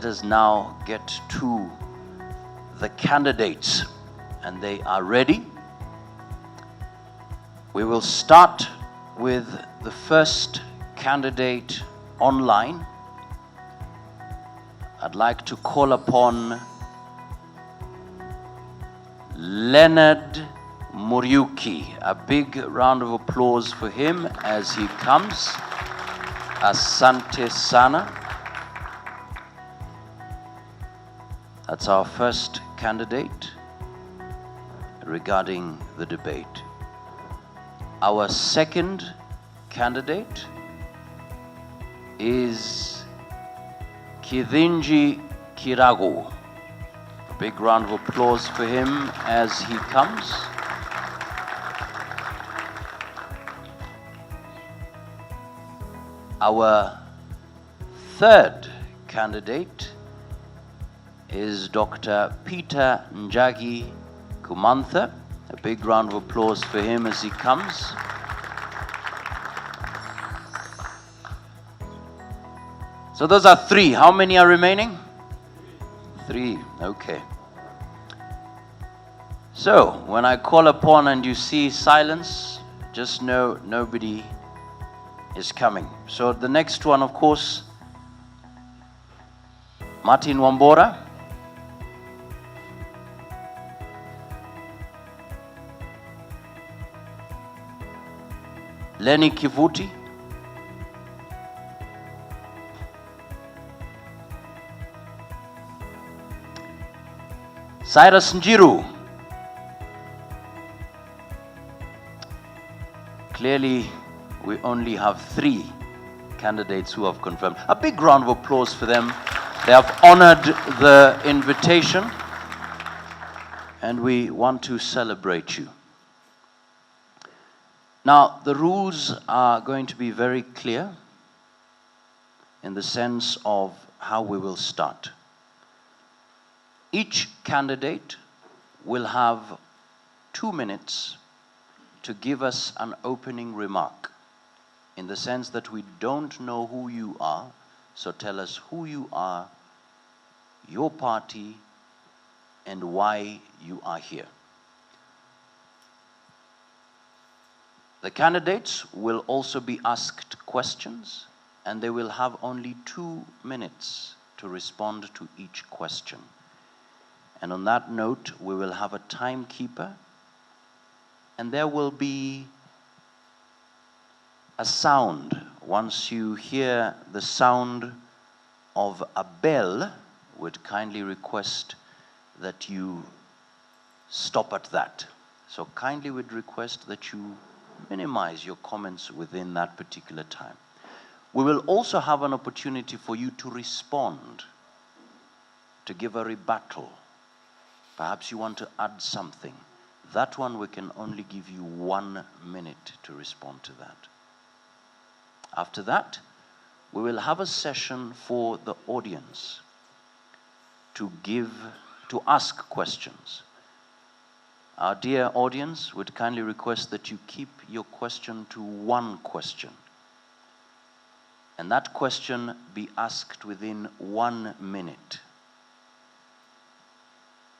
let us now get to the candidates, and they are ready. We will start with the first candidate online. I'd like to call upon Leonard Muriuki. A big round of applause for him as he comes. Asante sana. That's our first candidate regarding the debate. Our second candidate is Kithinji Kirago. A big round of applause for him as he comes. Our third candidate is Dr. Peter Njagi Kumantha. A big round of applause for him as he comes. So those are three. How many are remaining? Three. Okay. So when I call upon and you see silence, just know nobody is coming. So the next one, of course, Martin Wambora. Lenny Kivuti. Cyrus Njiru. Clearly, we only have three candidates who have confirmed. A big round of applause for them. They have honored the invitation, and we want to celebrate you. Now, the rules are going to be very clear in the sense of how we will start. Each candidate will have 2 minutes to give us an opening remark, in the sense that we don't know who you are, so tell us who you are, your party, and why you are here. The candidates will also be asked questions, and they will have only 2 minutes to respond to each question. And on that note, we will have a timekeeper, and there will be a sound. Once you hear the sound of a bell, would kindly request that you stop at that. So kindly would request that you minimize your comments within that particular time. We will also have an opportunity for you to respond, to give a rebuttal. Perhaps you want to add something. That one we can only give you 1 minute to respond to that. After that, we will have a session for the audience to ask questions. Our dear audience would kindly request that you keep your question to 1 question. And that question be asked within 1 minute.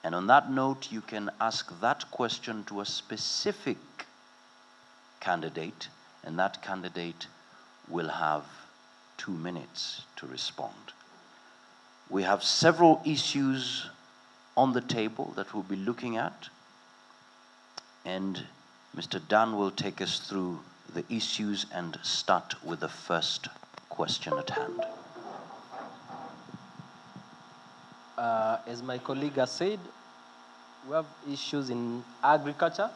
And on that note, you can ask that question to a specific candidate, and that candidate will have 2 minutes to respond. We have several issues on the table that we'll be looking at, and Mr. Dan will take us through the issues and start with the first question at hand. As my colleague has said, we have issues in agriculture,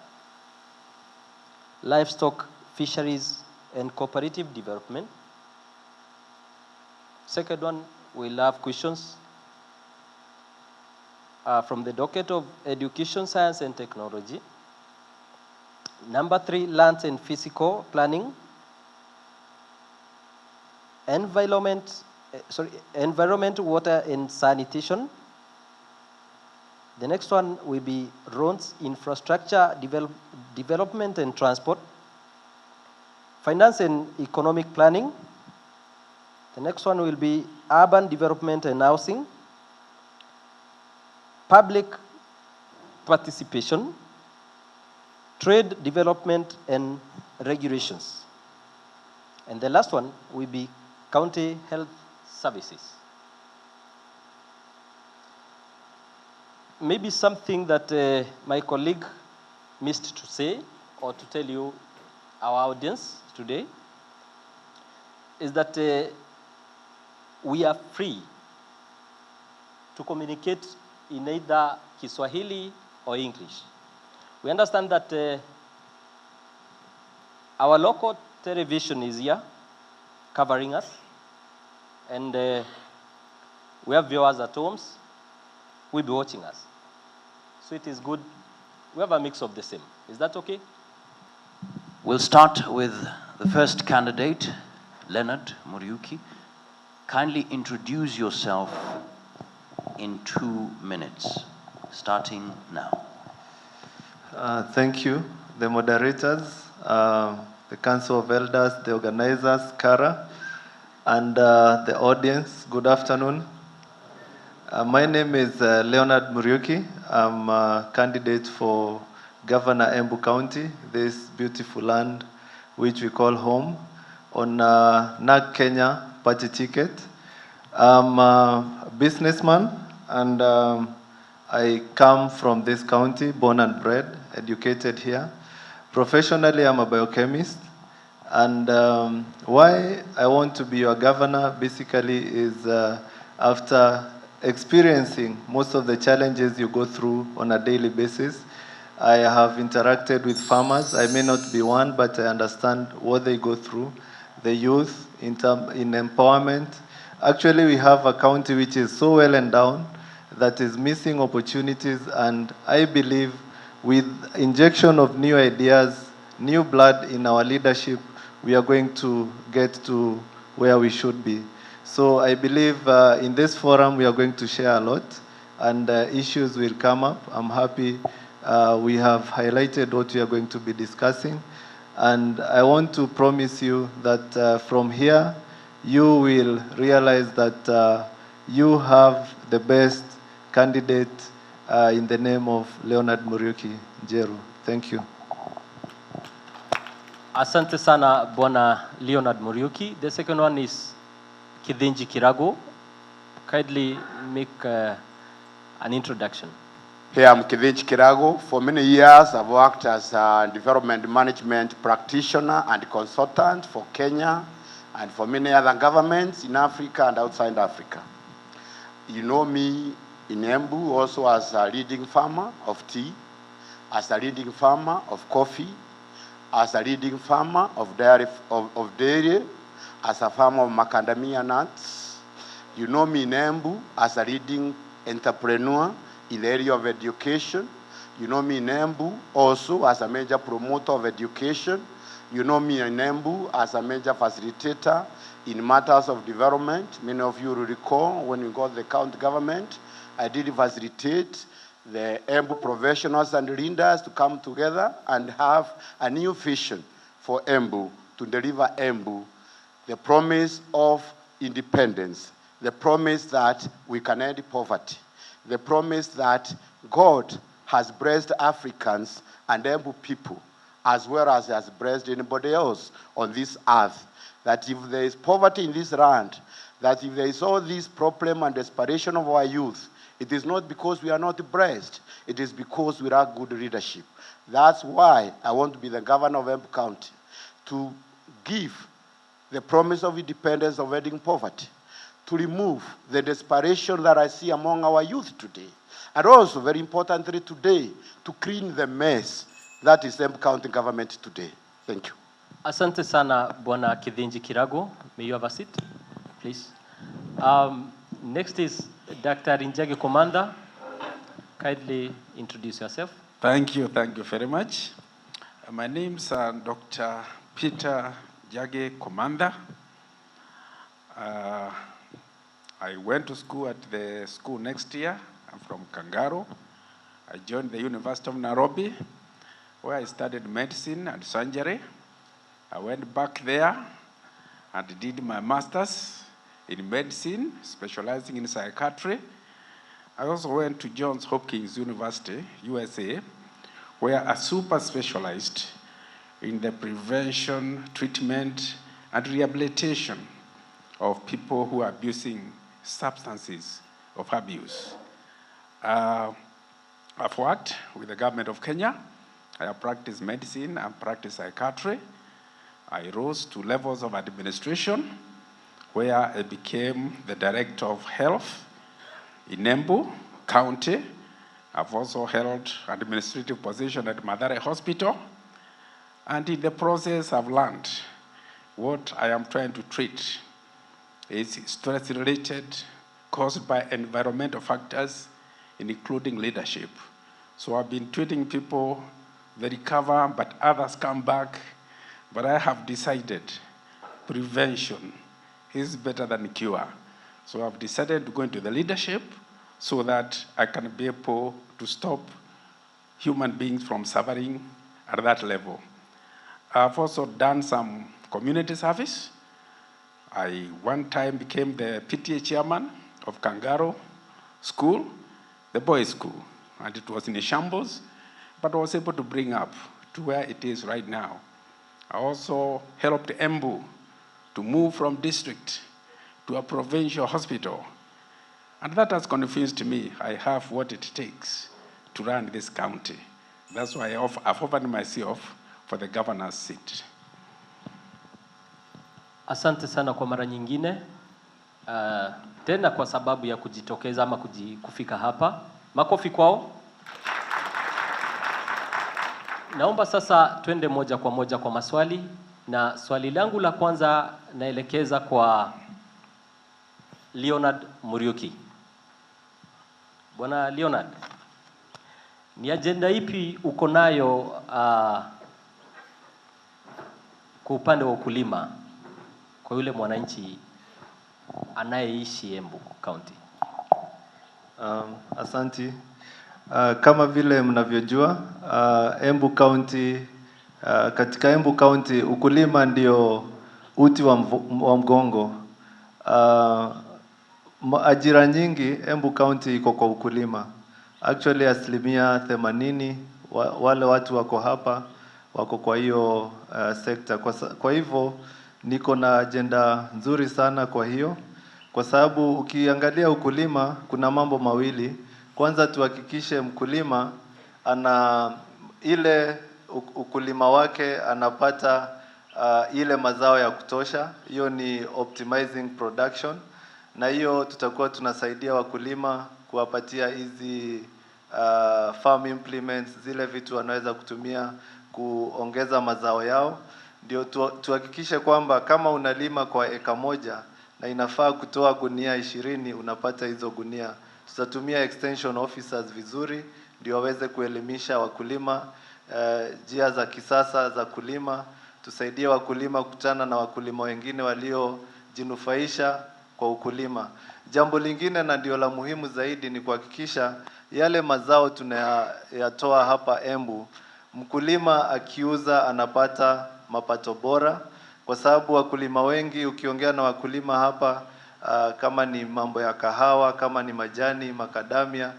livestock, fisheries, and cooperative development. Second one, we'll have questions from the docket of education, science, and technology. Number 3, land and physical planning. Environment, water, and sanitation. The next one will be roads, infrastructure, development, and transport. Finance and economic planning. The next one will be urban development and housing. public participation, trade development, and regulations. And the last one will be county health services. Maybe something that my colleague missed to say or to tell you, our audience today, is that we are free to communicate in either Kiswahili or English. We understand that our local television is here covering us, and we have viewers at homes who will be watching us. So it is good. We have a mix of the same. Is that okay? We'll start with the first candidate, Leonard Muriuki. Kindly introduce yourself in 2 minutes, starting now. Thank you, the moderators, the Council of Elders, the organizers, Kara, and the audience. Good afternoon. My name is Leonard Muriuki. I'm a candidate for Governor Embu County, this beautiful land which we call home, on NAG Kenya party ticket. I'm a businessman, and I come from this county, born and bred, educated here. Professionally, I'm a biochemist. And why I want to be your governor basically is after experiencing most of the challenges you go through on a daily basis. I have interacted with farmers. I may not be one, but I understand what they go through. The youth in empowerment. Actually, we have a county which is so well endowed that is missing opportunities, and I believe with injection of new ideas, new blood in our leadership, we are going to get to where we should be. So I believe in this forum we are going to share a lot, and issues will come up. I'm happy we have highlighted what we are going to be discussing, and I want to promise you that from here you will realize that you have the best candidate in the name of Leonard Muriuki Njeru. Thank you. Asante sana Bwana Leonard Muriuki. The second one is Kithinji Kirago. Kindly make an introduction. Hey, I'm Kithinji Kirago. For many years, I've worked as a development management practitioner and consultant for Kenya and for many other governments in Africa and outside Africa. You know me in Embu also as a leading farmer of tea, as a leading farmer of coffee, as a leading farmer of dairy, as a farmer of macadamia nuts. You know me in Embu as a leading entrepreneur in the area of education. You know me in Embu also as a major promoter of education. You know me in Embu as a major facilitator in matters of development. Many of you will recall when we got the county government, I did facilitate the Embu professionals and leaders to come together and have a new vision for Embu, to deliver Embu the promise of independence, the promise that we can end poverty, the promise that God has blessed Africans and Embu people as well as has blessed anybody else on this earth. That if there is poverty in this land, that if there is all this problem and desperation of our youth, it is not because we are not blessed. It is because we lack good leadership. That's why I want to be the governor of Embu County, to give the promise of independence of ending poverty, to remove the desperation that I see among our youth today, and also, very importantly today, to clean the mess that is Embu County government today. Thank you. Asante sana Bwana Kithinji Kirago. May you have a seat, please. Next is Dr. Njagi Komanda. Kindly introduce yourself. Thank you very much. My name is Dr. Peter Njagi Komanda. I went to school at the school next year. I'm from Kangaro. I joined the University of Nairobi, where I studied medicine and surgery. I went back there and did my master's in medicine, specializing in psychiatry. I also went to Johns Hopkins University, USA, where I super specialized in the prevention, treatment, and rehabilitation of people who are abusing substances of abuse. I've worked with the government of Kenya. I have practiced medicine and practiced psychiatry. I rose to levels of administration where I became the director of health in Embu County. I've also held administrative position at Mathare Hospital. And in the process, I've learned what I am trying to treat is stress-related, caused by environmental factors, including leadership. So I've been treating people, they recover, but others come back. But I have decided prevention is better than cure. So I've decided to go into the leadership so that I can be able to stop human beings from suffering at that level. I've also done some community service. I one time became the PTA chairman of Kangaro School, the boys' school, and it was in a shambles, but I was able to bring up to where it is right now. I also helped Embu to move from district to a provincial hospital, and that has convinced me I have what it takes to run this county. That's why I've offered myself for the governor's seat. Asante sana kwa mara nyingine. Tena kwa sababu ya kujitokeza ama kufika hapa. Makofi kwao. Naomba sasa twende moja kwa maswali, na swali langu la kwanza naelekeza kwa Leonard Muriuki. Bwana Leonard, ni agenda ipi uko nayo kwa upande wa ukulima kwa yule mwananchi anayeishi Embu County? Asanti. Kama vile mnavyojua, Embu County, katika Embu County ukulima ndio uti wa mgongo. Ajira nyingi Embu County iko kwa ukulima. Actually 80% wale watu wako hapa wako kwa hiyo sekta. Kwa hivyo niko na agenda nzuri sana kwa hiyo, kwa sababu ukiangalia ukulima kuna mambo mawili. Kwanza tuhakikishe mkulima ana ile ukulima wake anapata ile mazao ya kutosha. Hiyo ni optimizing production, na hiyo tutakuwa tunasaidia wakulima kuwapatia hizi farm implements, zile vitu wanaweza kutumia kuongeza mazao yao. Ndio tuhakikishe kwamba kama unalima kwa eka moja na inafaa kutoa gunia 20, unapata hizo gunia. Tutatumia extension officers vizuri ndio waweze kuelimisha wakulima njia za kisasa za kulima. Tusaidie wakulima kukutana na wakulima wengine waliojinufaisha kwa ukulima. Jambo lingine na ndio la muhimu zaidi ni kuhakikisha yale mazao tunayatoa hapa Embu, mkulima akiuza anapata mapato bora, kwa sababu wakulima wengi ukiongea na wakulima hapa kama ni mambo ya kahawa, kama ni majani, makadamia,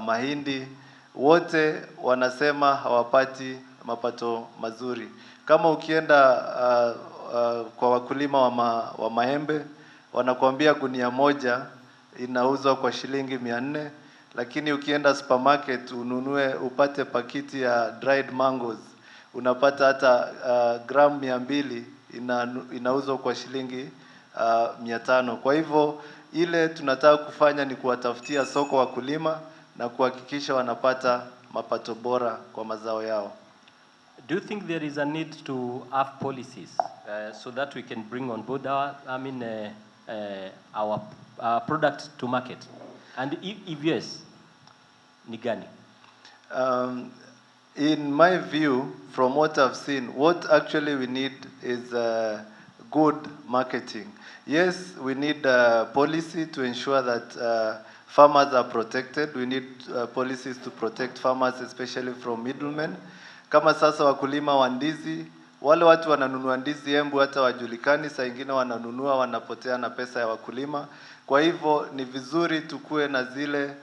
mahindi, wote wanasema hawapati mapato mazuri. Kama ukienda kwa wakulima wa maembe, wanakuambia gunia moja inauzwa kwa shilingi 400, lakini ukienda supermarket ununue upate pakiti ya dried mangoes, unapata hata gram 200 inauzwa kwa shilingi 500. Kwa hivyo ile tunataka kufanya ni kuwatafutia soko wakulima na kuhakikisha wanapata mapato bora kwa mazao yao. Do you think there is a need to have policies so that we can bring on board our product to market? And if yes, ni gani? In my view, from what I've seen, what actually we need is good marketing. Yes, we need policy to ensure that farmers are protected. We need policies to protect farmers, especially from middlemen. Kama sasa wakulima wa ndizi wale watu wananunua ndizi Embu hata wajulikani, saa ingine wananunua wanapotea na pesa ya wakulima. Kwa hivyo ni vizuri tukue na zile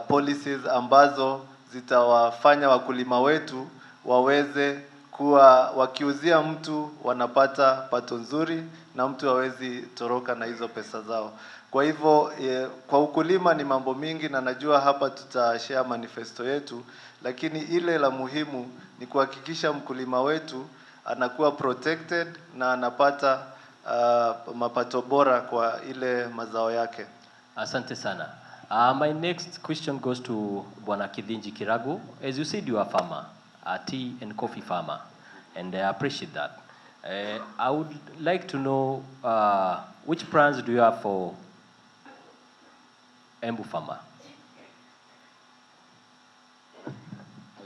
policies ambazo zitawafanya wakulima wetu waweze kuwa wakiuzia mtu wanapata pato nzuri na mtu hawezi toroka na hizo pesa zao. Kwa hivyo kwa ukulima ni mambo mingi, na najua hapa tutashare manifesto yetu, lakini ile la muhimu ni kuhakikisha mkulima wetu anakuwa protected na anapata mapato bora kwa ile mazao yake. Asante sana. My next question goes to Bwana Kithinji Kiragu. As you said, you are a farmer, a tea and coffee farmer, and I appreciate that. I would like to know which plans do you have for Embu farmer?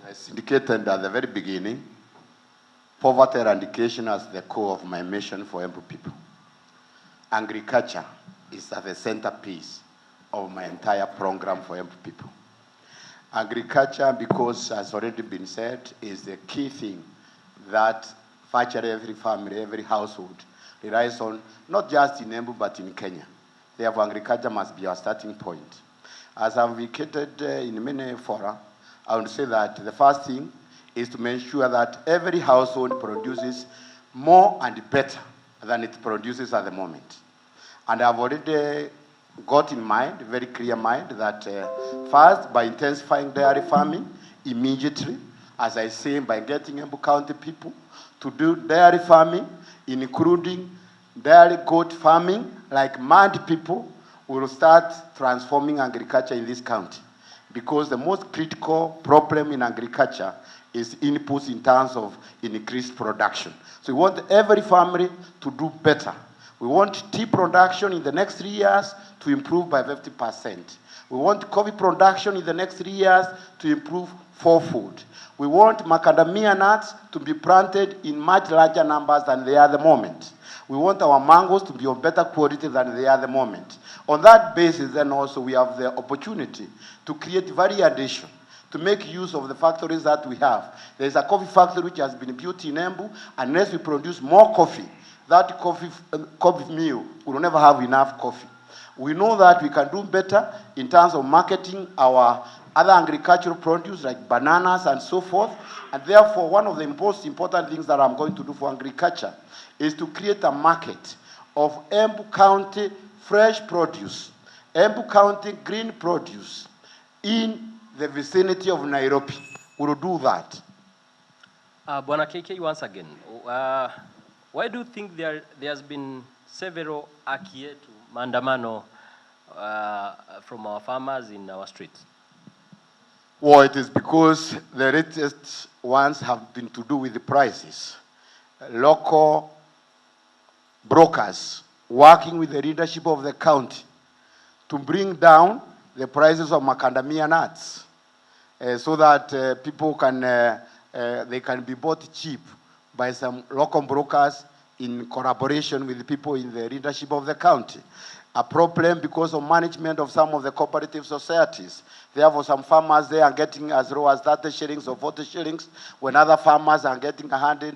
As indicated at the very beginning, poverty eradication is the core of my mission for Embu people. Agriculture is at the centerpiece of my entire program for Embu people. Agriculture, because as already been said, is the key thing that virtually every family, every household relies on, not just in Embu but in Kenya. Therefore, agriculture must be our starting point. As I've indicated in many fora, I would say that the first thing is to make sure that every household produces more and better than it produces at the moment. And I've already got in mind, very clear mind, that first, by intensifying dairy farming immediately, as I say, by getting Embu County people to do dairy farming, including dairy goat farming, like mad people, will start transforming agriculture in this county. Because the most critical problem in agriculture is inputs in terms of increased production. So we want every family to do better. We want tea production in the next 3 years to improve by 50%. We want coffee production in the next 3 years to improve for food. We want macadamia nuts to be planted in much larger numbers than they are at the moment. We want our mangoes to be of better quality than they are at the moment. On that basis, then also we have the opportunity to create value addition, to make use of the factories that we have. There is a coffee factory which has been built in Embu. Unless we produce more coffee, that coffee mill will never have enough coffee. We know that we can do better in terms of marketing our other agricultural produce like bananas and so forth. And therefore, one of the most important things that I'm going to do for agriculture is to create a market of Embu County fresh produce, Embu County green produce in the vicinity of Nairobi. We'll do that. Bwana KK, once again, why do you think there has been several akietu maandamano from our farmers in our streets? Well, it is because the latest ones have been to do with the prices. Local brokers working with the leadership of the county to bring down the prices of macadamia nuts so that people can, they can be bought cheap by some local brokers in collaboration with the people in the leadership of the county. A problem because of management of some of the cooperative societies. Therefore, some farmers there are getting as low as 30 shillings or 40 shillings, when other farmers are getting 100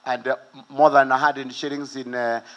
and more than 100 shillings in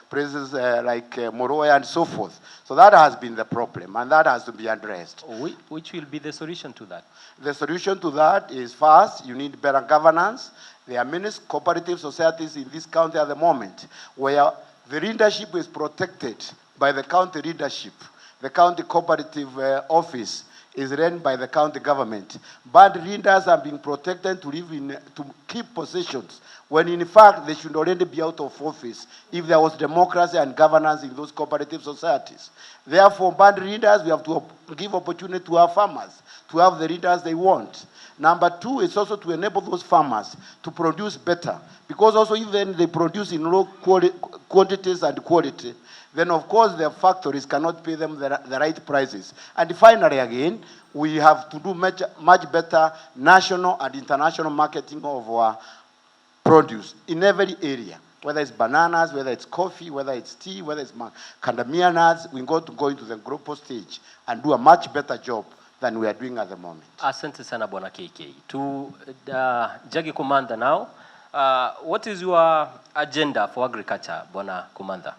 places like Moroya and so forth. So that has been the problem, and that has to be addressed. Which will be the solution to that? The solution to that is, first, you need better governance. There are many cooperative societies in this county at the moment where the leadership is protected by the county leadership. The county cooperative office is run by the county government. But leaders are being protected to live in, to keep positions, when in fact they should already be out of office if there was democracy and governance in those cooperative societies. Therefore, bad leaders, we have to give opportunity to our farmers to have the leaders they want. Number two is also to enable those farmers to produce better, because also even they produce in low quantities and quality, then of course their factories cannot pay them the right prices. And finally again, we have to do much better national and international marketing of our produce in every area, whether it's bananas, whether it's coffee, whether it's tea, whether it's macadamia nuts. We got to go into the global stage and do a much better job than we are doing at the moment. Asante sana Bwana KK. To Jagi Commander now, What is your agenda for agriculture, Bwana Kumanda?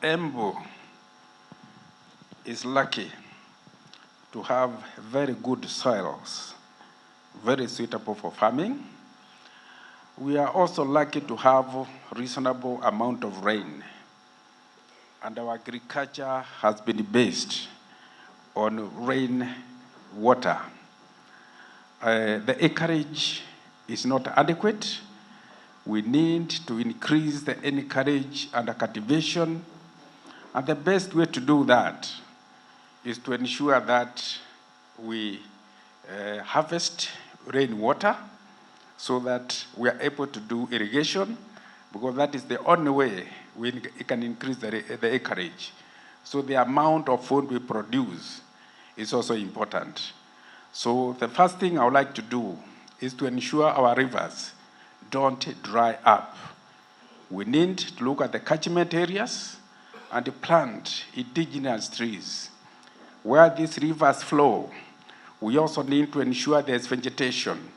Embu is lucky to have very good soils, very suitable for farming. We are also lucky to have reasonable amount of rain. And our agriculture has been based on rain water. The acreage is not adequate. We need to increase the acreage under cultivation. And the best way to do that is to ensure that we harvest rainwater so that we are able to do irrigation, because that is the only way we can increase the acreage. So the amount of food we produce is also important. So the first thing I would like to do is to ensure our rivers don't dry up. We need to look at the catchment areas and plant indigenous trees. Where these rivers flow, we also need to ensure there's vegetation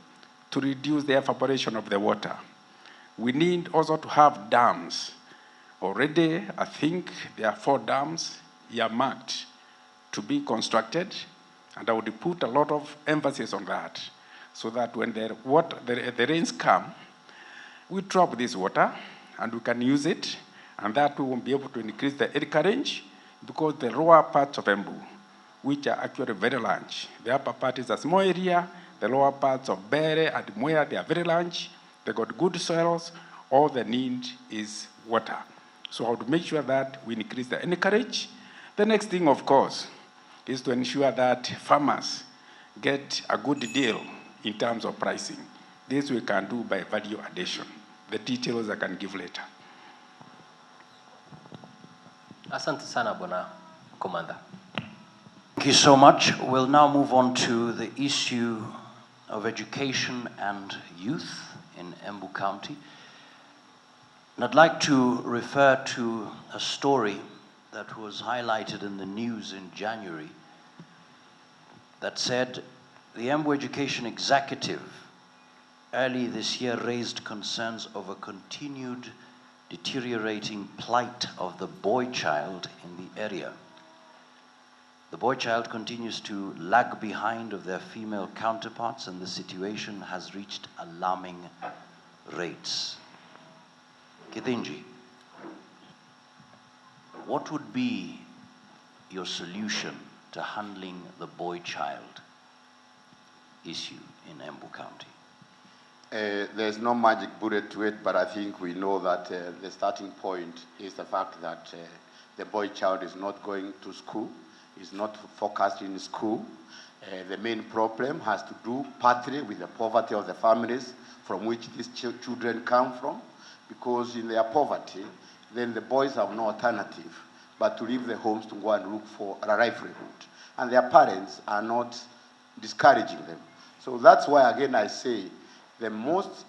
to reduce the evaporation of the water. We need also to have dams. Already, I think there are 4 dams earmarked to be constructed, and I would put a lot of emphasis on that, so that when the rains come, we drop this water and we can use it, and that we will be able to increase the acreage, because the lower parts of Embu, which are actually very large, the upper part is a small area, the lower parts of Bere and Mwea, they are very large, they got good soils, all they need is water. So I would make sure that we increase the acreage. The next thing, of course, is to ensure that farmers get a good deal in terms of pricing. This we can do by value addition. The details I can give later. Asante sana, Bwana Komanda. Thank you so much. We'll now move on to the issue of education and youth in Embu County. And I'd like to refer to a story that was highlighted in the news in January that said the Embu Education Executive early this year raised concerns over continued deteriorating plight of the boy child in the area. The boy child continues to lag behind of their female counterparts, and the situation has reached alarming rates. Kithinji, what would be your solution to handling the boy child issue in Embu County? There's no magic bullet to it, but I think we know that the starting point is the fact that the boy child is not going to school, is not focused in school. The main problem has to do partly with the poverty of the families from which these children come from, because in their poverty, then the boys have no alternative but to leave the homes to go and look for a livelihood. And their parents are not discouraging them. So that's why, again, I say the most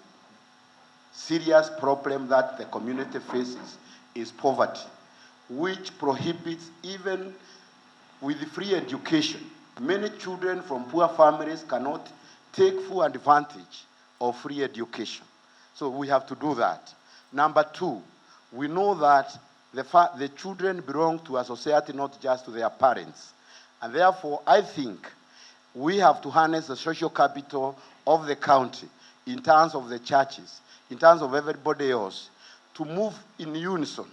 serious problem that the community faces is poverty, which prohibits even with free education. Many children from poor families cannot take full advantage of free education. So we have to do that. Number 2, we know that the children belong to a society, not just to their parents. And therefore, I think we have to harness the social capital of the county in terms of the churches, in terms of everybody else, to move in unison,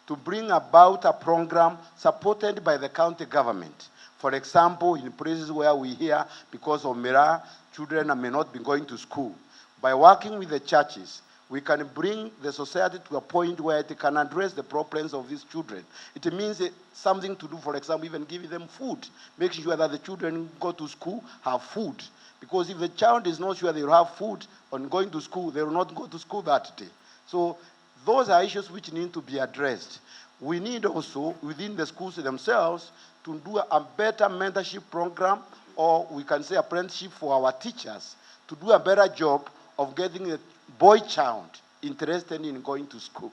to bring about a program supported by the county government. For example, in places where we hear because of Mira, children may not be going to school. By working with the churches, we can bring the society to a point where it can address the problems of these children. It means something to do, for example, even giving them food, making sure that the children go to school, have food. Because if the child is not sure they will have food on going to school, they will not go to school that day. So those are issues which need to be addressed. We need also, within the schools themselves, to do a better mentorship program, or we can say apprenticeship for our teachers, to do a better job of getting the boy child interested in going to school.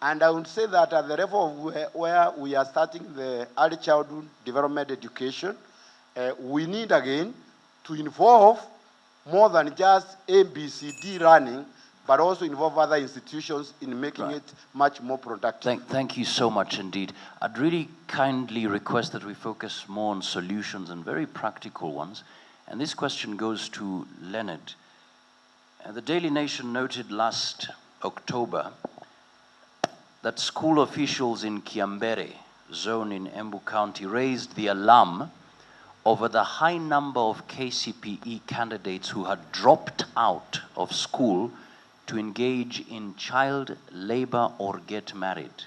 And I would say that at the level of where we are starting the early childhood development education, we need again to involve more than just ABCD running, but also involve other institutions in making it much more productive. Thank you so much indeed. I'd really kindly request that we focus more on solutions and very practical ones. And this question goes to Leonard. The Daily Nation noted last October that school officials in Kiambere zone in Embu County raised the alarm over the high number of KCPE candidates who had dropped out of school to engage in child labor or get married.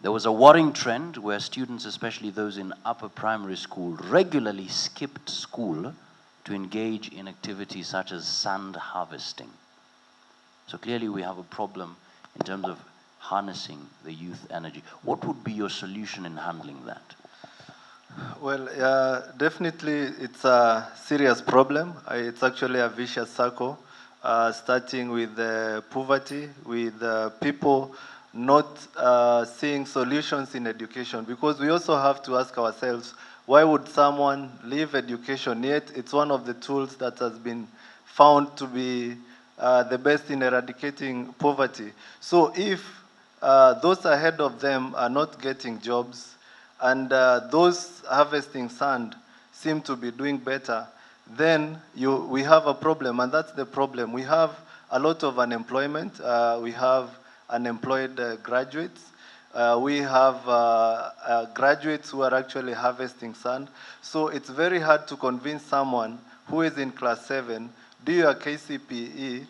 There was a worrying trend where students, especially those in upper primary school, regularly skipped school to engage in activities such as sand harvesting. So clearly we have a problem in terms of harnessing the youth energy. What would be your solution in handling that? Well, definitely it's a serious problem. It's actually a vicious circle, starting with poverty, with people not seeing solutions in education. Because we also have to ask ourselves, why would someone leave education? Yet it's one of the tools that has been found to be the best in eradicating poverty. So if those ahead of them are not getting jobs, and those harvesting sand seem to be doing better, then we have a problem, and that's the problem. We have a lot of unemployment. We have unemployed graduates. We have graduates who are actually harvesting sand. So it's very hard to convince someone who is in class 7, do your KCPE,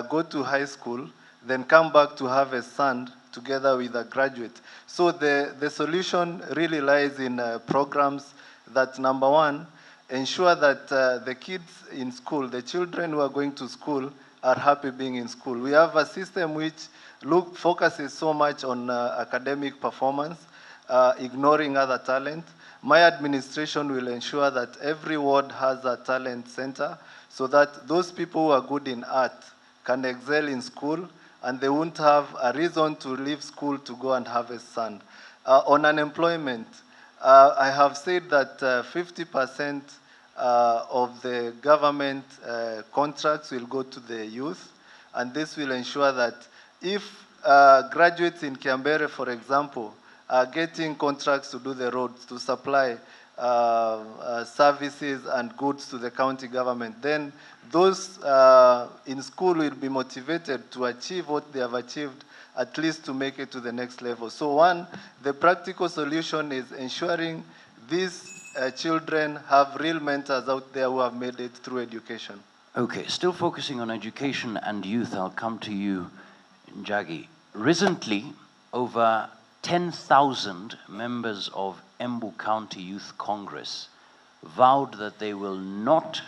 go to high school, then come back to harvest sand together with a graduate. So the solution really lies in programs that, number one, ensure that the kids in school, the children who are going to school, are happy being in school. We have a system which focuses so much on academic performance, ignoring other talent. My administration will ensure that every ward has a talent center so that those people who are good in art can excel in school, and they won't have a reason to leave school to go and harvest sand. On unemployment, I have said that 50% of the government contracts will go to the youth, and this will ensure that if graduates in Kiambere, for example, are getting contracts to do the roads, to supply services and goods to the county government, then those in school will be motivated to achieve what they have achieved, at least to make it to the next level. So one, the practical solution is ensuring these children have real mentors out there who have made it through education. Okay, still focusing on education and youth, I'll come to you, Njagi. Recently, over 10,000 members of Embu County Youth Congress vowed that they will not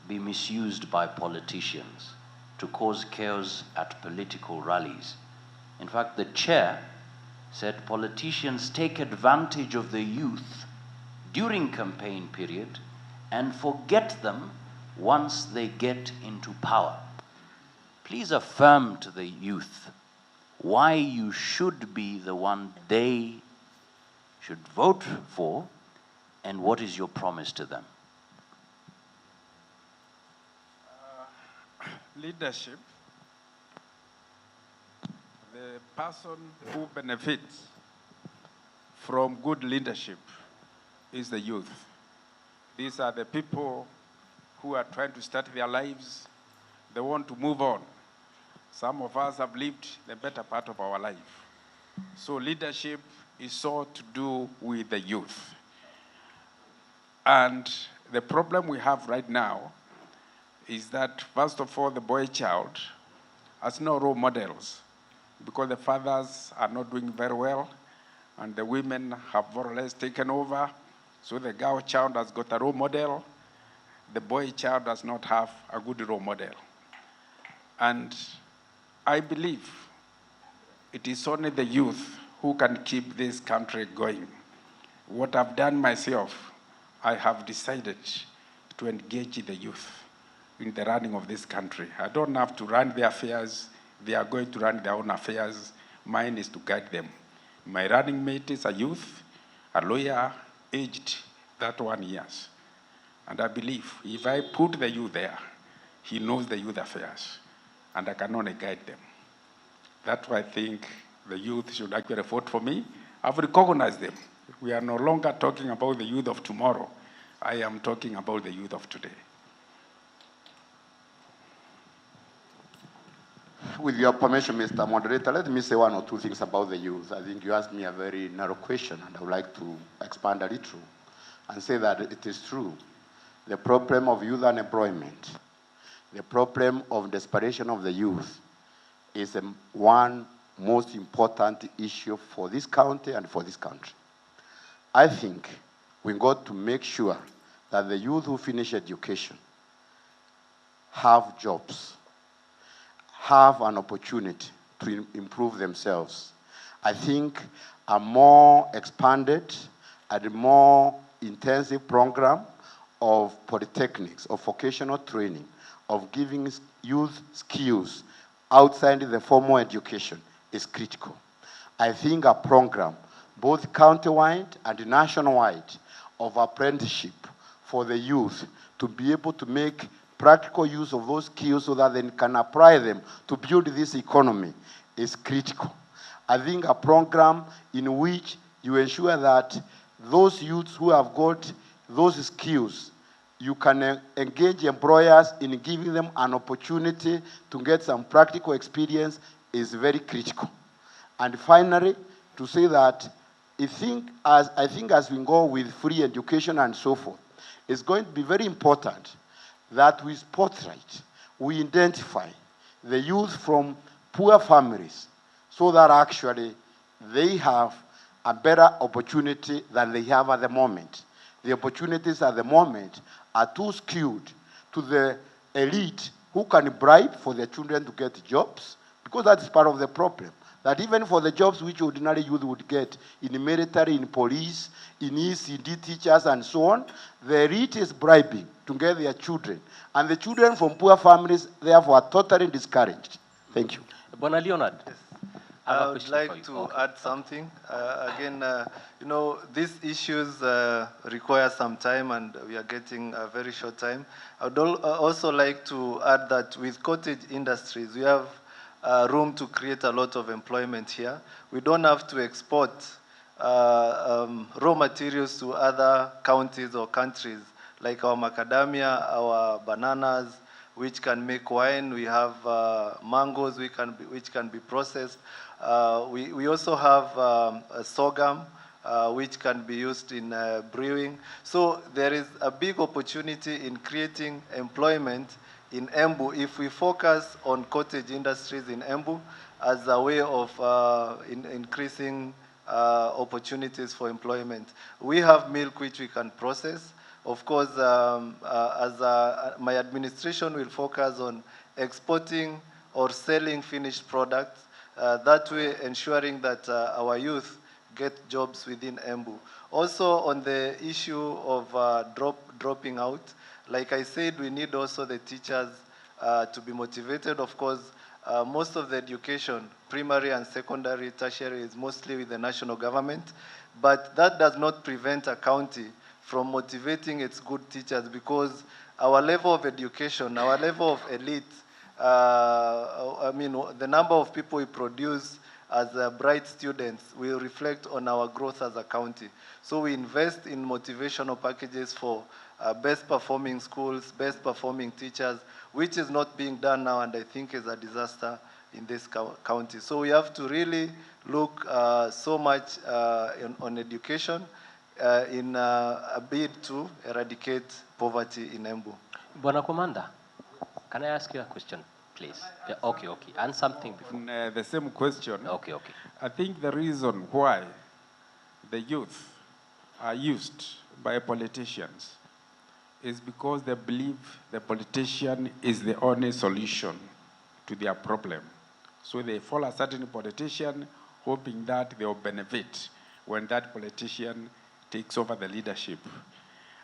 be misused by politicians to cause chaos at political rallies. In fact, the chair said politicians take advantage of the youth during campaign period and forget them once they get into power. Please affirm to the youth why you should be the one they should vote for, and what is your promise to them? Leadership, the person who benefits from good leadership is the youth. These are the people who are trying to start their lives. They want to move on. Some of us have lived the better part of our life. So leadership is so to do with the youth. And the problem we have right now is that, first of all, the boy child has no role models because the fathers are not doing very well and the women have more or less taken over. So the girl child has got a role model. The boy child does not have a good role model. And I believe it is only the youth who can keep this country going. What I've done myself, I have decided to engage the youth in the running of this country. I don't have to run their affairs. They are going to run their own affairs. Mine is to guide them. My running mate is a youth, a lawyer, aged 31 years. And I believe if I put the youth there, he knows the youth affairs, and I can only guide them. That's why I think the youth should actually vote for me. I've recognized them. We are no longer talking about the youth of tomorrow. I am talking about the youth of today. With your permission, Mr. Moderator, let me say one or two things about the youth. I think you asked me a very narrow question, and I would like to expand a little and say that it is true. The problem of youth unemployment, the problem of desperation of the youth is one most important issue for this county and for this country. I think we got to make sure that the youth who finish education have jobs, have an opportunity to improve themselves. I think a more expanded and more intensive program of polytechnics, of vocational training, of giving youth skills outside the formal education is critical. I think a program, both county-wide and nationwide, of apprenticeship for the youth to be able to make practical use of those skills so that they can apply them to build this economy is critical. I think a program in which you ensure that those youths who have got those skills, you can engage employers in giving them an opportunity to get some practical experience is very critical. And finally, to say that I think as we go with free education and so forth, it's going to be very important that we spotlight, we identify the youth from poor families so that actually they have a better opportunity than they have at the moment. The opportunities at the moment are too skewed to the elite who can bribe for their children to get jobs, because that is part of the problem. That even for the jobs which ordinary youth would get in the military, in police, in ECD teachers and so on, the elite is bribing to get their children. And the children from poor families, therefore, are totally discouraged. Thank you. Bona Leonard. Yes. I have a I would question like for you. to Okay. add something. You know, these issues require some time, and we are getting a very short time. I would also like to add that with cottage industries, we have room to create a lot of employment here. We don't have to export raw materials to other counties or countries, like our macadamia, our bananas, which can make wine. We have mangoes which can be processed. We also have a sorghum, which can be used in brewing. So there is a big opportunity in creating employment in Embu if we focus on cottage industries in Embu as a way of increasing opportunities for employment. We have milk which we can process. Of course, my administration will focus on exporting or selling finished products, that way ensuring that our youth get jobs within Embu. Also on the issue of dropping out, like I said, we need also the teachers to be motivated. Of course, most of the education, primary and secondary, tertiary, is mostly with the national government, but that does not prevent a county from motivating its good teachers, because our level of education, our level of elite, the number of people we produce as bright students will reflect on our growth as a county. So we invest in motivational packages for best performing schools, best performing teachers, which is not being done now, and I think is a disaster in this county. So we have to really look so much on education in a bid to eradicate poverty in Embu. Bona Commander, can I ask you a question, please? Yeah, okay. And something before. The same question. Okay. I think the reason why the youth are used by politicians is because they believe the politician is the only solution to their problem. So they follow a certain politician, hoping that they will benefit when that politician takes over the leadership.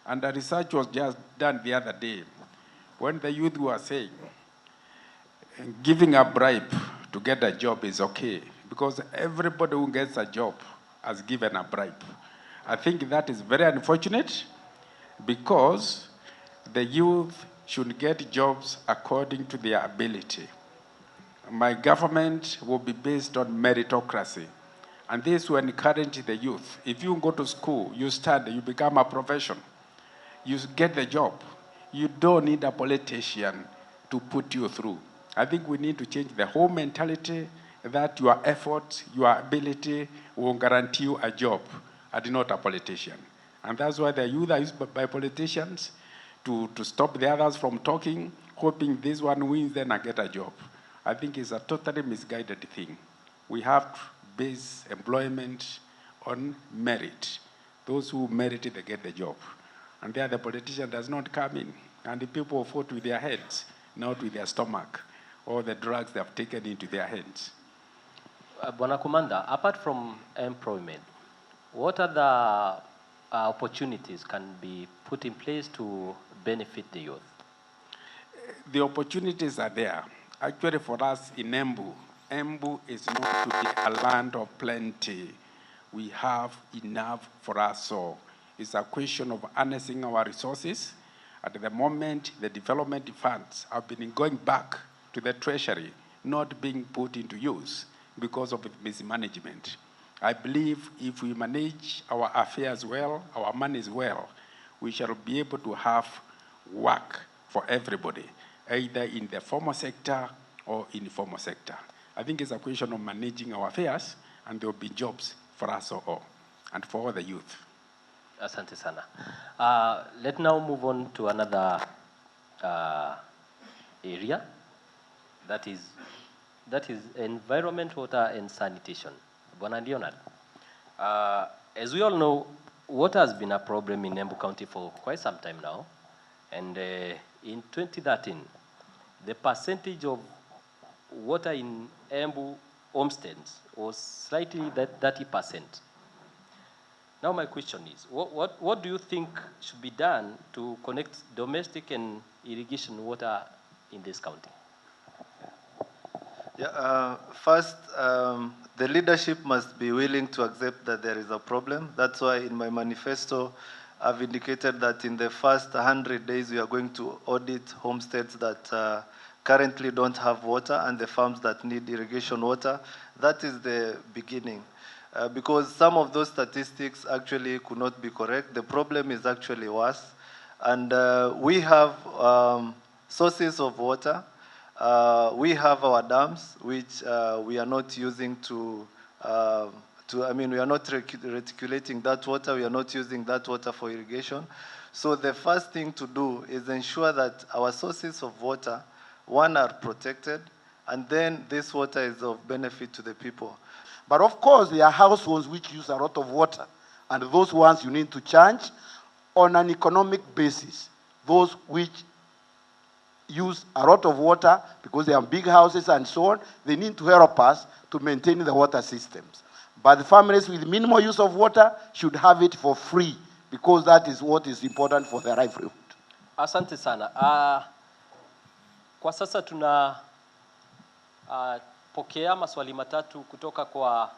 And the research was just done the other day when the youth were saying giving a bribe to get a job is okay, because everybody who gets a job has given a bribe. I think that is very unfortunate, because the youth should get jobs according to their ability. My government will be based on meritocracy. And this will encourage the youth. If you go to school, you study, you become a profession, you get the job. You don't need a politician to put you through. I think we need to change the whole mentality that your effort, your ability will guarantee you a job and not a politician. And that's why the youth are used by politicians to stop the others from talking, hoping this one wins, then I get a job. I think it's a totally misguided thing. We have to base employment on merit. Those who merit it, they get the job. And there the politician does not come in. And the people vote with their heads, not with their stomach, or the drugs they have taken into their heads. Bwana Commander, apart from employment, what other opportunities can be put in place to benefit the youth? The opportunities are there. Actually, for us in Embu, Embu is not to be a land of plenty. We have enough for us all. It's a question of harnessing our resources. At the moment, the development funds have been going back to the treasury, not being put into use because of mismanagement. I believe if we manage our affairs well, our monies well, we shall be able to have work for everybody, either in the formal sector or in the informal sector. I think it's a question of managing our affairs, and there will be jobs for us all, and for all the youth. Asante sana. Let's now move on to another area, that is environment, water, and sanitation. Bwana Leonard, as we all know, water has been a problem in Embu County for quite some time now, and in 2013, the percentage of water in Embu homesteads was slightly 30%. Now my question is, what do you think should be done to connect domestic and irrigation water in this county? Yeah, first, the leadership must be willing to accept that there is a problem. That's why in my manifesto, I've indicated that in the first 100 days, we are going to audit homesteads that currently don't have water and the farms that need irrigation water. That is the beginning. Because some of those statistics actually could not be correct. The problem is actually worse. And we have sources of water. We have our dams, which we are not using we are not reticulating that water. We are not using that water for irrigation. So the first thing to do is ensure that our sources of water, one, are protected, and then this water is of benefit to the people. But of course, there are households which use a lot of water, and those ones you need to charge on an economic basis. Those which use a lot of water because they have big houses and so on, they need to help us to maintain the water systems. But the families with minimal use of water should have it for free because that is what is important for their livelihood. Asante sana. Kwa sasa tuna pokea maswali matatu kutoka kwa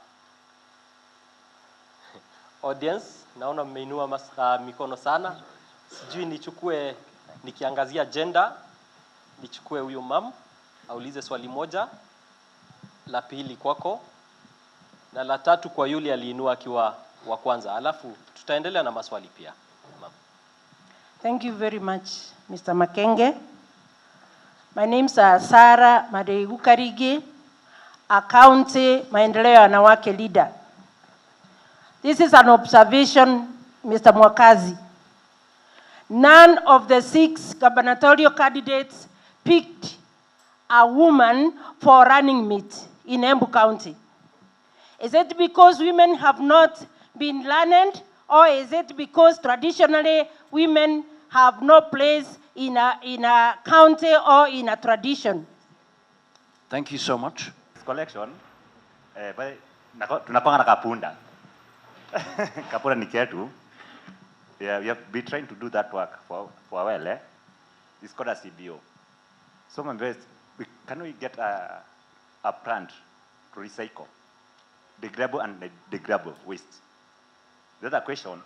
audience. Naona mmeinua mikono sana. Sijui nikiangazia gender, nichukue huyu mam, aulize swali moja, la pili kwako, na la tatu kwa yule aliinua akiwa wa kwanza. Alafu tutaendelea na maswali pia. Mam. Thank you very much, Mr. Makenge. My name is Sarah Madeigu Karigi, a county maendeleo ya wanawake leader. This is an observation, Mr. Mwakazi. None of the 6 gubernatorial candidates picked a woman for running mate in Embu County. Is it because women have not been learned, or is it because traditionally women have no place in a county or in a tradition? Thank you so much. Collection, tunapanga na kapunda. Kapunda ni ketu. Yeah, we have been trying to do that work for a while. It's called a CBO. So, can we get a plant to recycle degradable and degradable waste? The other question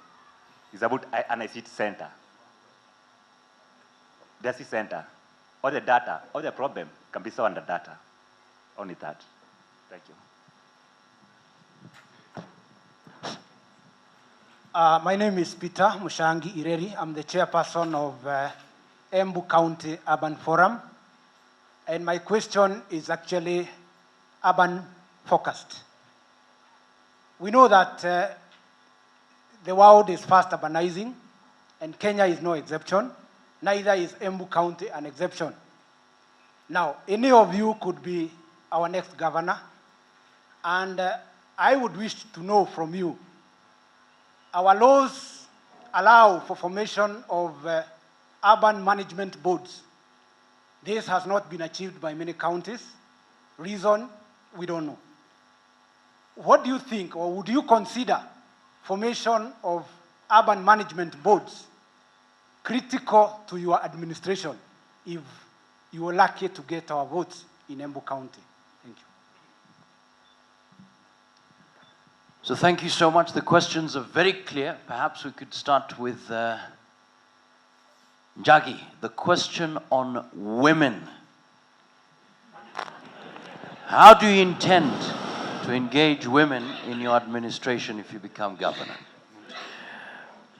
is about an ICT center. diocese center, all the data, all the problem can be solved under data. Only that. Thank you. My name is Peter Mushangi Ireri. I'm the chairperson of Embu County Urban Forum. And my question is actually urban focused. We know that the world is fast urbanizing, and Kenya is no exception. Neither is Embu County an exception. Now, any of you could be our next governor, and I would wish to know from you, our laws allow for formation of urban management boards. This has not been achieved by many counties. Reason, we don't know. What do you think, or would you consider formation of urban management boards critical to your administration if you were lucky to get our votes in Embu County? Thank you. So thank you so much. The questions are very clear. Perhaps we could start with Njagi. The question on women. How do you intend to engage women in your administration if you become governor?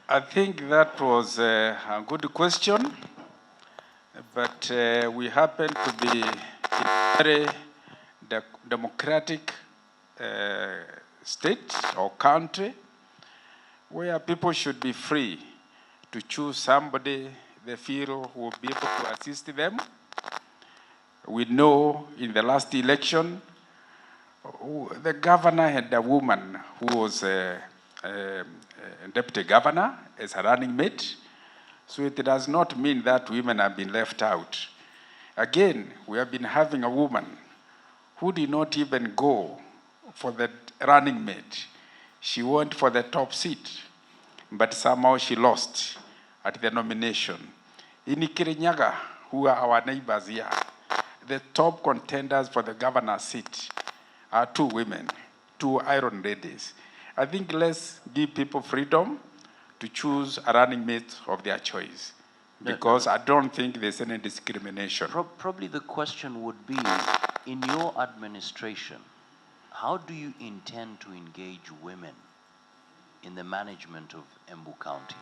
I think that was a good question, but we happen to be in a very democratic state or country where people should be free to choose somebody they feel will be able to assist them. We know in the last election, the governor had a woman who was a deputy governor as a running mate. So it does not mean that women have been left out. Again, we have been having a woman who did not even go for the running mate. She went for the top seat, but somehow she lost at the nomination. In Kirinyaga, who are our neighbors here, the top contenders for the governor's seat are two women, two iron ladies. I think let's give people freedom to choose a running mate of their choice, because I don't think there's any discrimination. Probably the question would be, in your administration, how do you intend to engage women in the management of Embu County?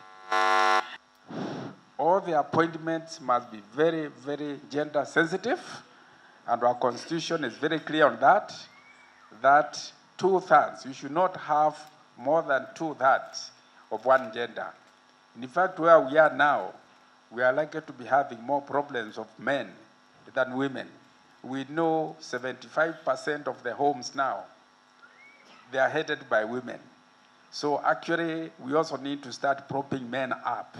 All the appointments must be very, very gender sensitive, and our constitution is very clear on that, that 2/3, you should not have more than 2/3 of one gender. In fact, where we are now, we are likely to be having more problems of men than women. We know 75% of the homes now, they are headed by women. So actually, we also need to start propping men up.